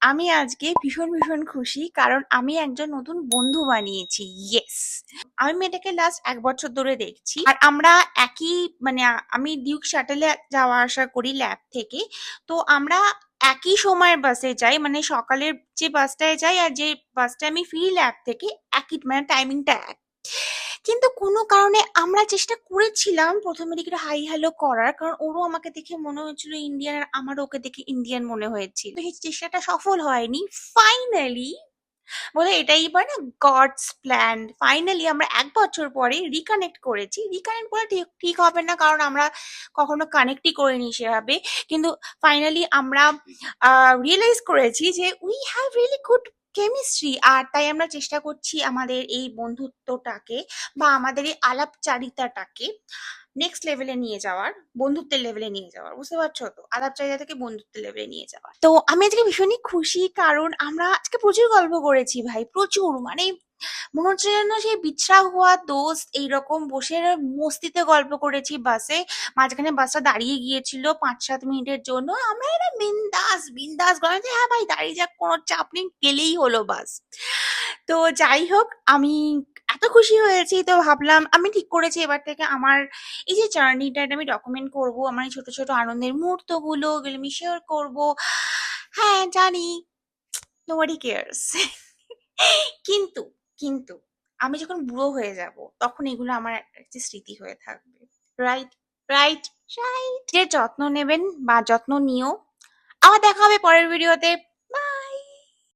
আমি আজকে ভীষণ খুশি কারণ আমি একজন নতুন বন্ধু বানিয়েছি। ইয়েস! আমি মেয়েটাকে লাস্ট ১ বছর ধরে দেখছি। আর আমরা একই মানে আমি ডিউক শাটলে যাওয়া আসা করি ল্যাব থেকে। তো আমরা একই সময়ের বাসে যাই। মানে সকালের যে বাসটায় যাই আর যে বাসটায় আমি ফিরি ল্যাব থেকে একই মানে টাইমিংটা এক। কিন্তু কোনো কারণে আমরা চেষ্টা করেছিলাম ১ম এর দিকে একটু হাই হ্যালো করার। কারণ ওরও আমাকে দেখে মনে হয়েছিল ইন্ডিয়ান আর আমারও ওকে দেখে ইন্ডিয়ান মনে হয়েছিল। তো সেই চেষ্টাটা সফল হয়নি। ফাইনালি বলে এটাই বলে না গডস প্ল্যান। ফাইনালি আমরা ১ বছর পরে রিকানেক্ট করেছি। রিকানেক্ট করা ঠিক ঠিক হবে না কারণ আমরা কখনো কানেক্টই করিনি সেভাবে। কিন্তু ফাইনালি আমরা রিয়ালাইজ করেছি যে we have really good chemistry. আর তাই আমরা চেষ্টা করছি আমাদের এই বন্ধুত্বটাকে বা আমাদের এই আলাপচারিতাটাকে নেক্সট লেভেলে নিয়ে যাওয়ার, বন্ধুত্বের লেভেলে নিয়ে যাওয়ার। বুঝতে পারছো তো? আলাপচারিতা থেকে বন্ধুত্বের লেভেলে নিয়ে যাওয়ার। তো আমি আজকে ভীষণই খুশি কারণ আমরা আজকে প্রচুর গল্প করেছি ভাই, প্রচুর। মানে মনে হচ্ছে যেন সেই বিছড়া হুয়া দোস্ত এইরকম বসে মস্তিতে গল্প করেছি বাসে। মাঝখানে বাসটা দাঁড়িয়ে গিয়েছিল ৫-৭ মিনিটের জন্য। আমরা এটা বিন্দাস গল্প যে হ্যাঁ ভাই দাঁড়িয়ে যাক, কোনো চাপ নেই, গেলেই হলো বাস। তো যাই হোক, আমি এত খুশি হয়েছি তো ভাবলাম আমি ঠিক করেছি এবার থেকে আমার এই যে জার্নিটা এটা আমি ডকুমেন্ট করব। আমার এই ছোট আনন্দের মুহূর্তগুলো এগুলো আমি শেয়ার করব। হ্যাঁ জানি, নোবডি কেয়ারস। কিন্তু কিন্তু আমি যখন বুড়ো হয়ে যাব তখন এগুলো আমার একটা স্মৃতি হয়ে থাকবে। Right, right. যে যত্ন নেবেন বা যত্ন নিও। আবার দেখা হবে পরের ভিডিওতে।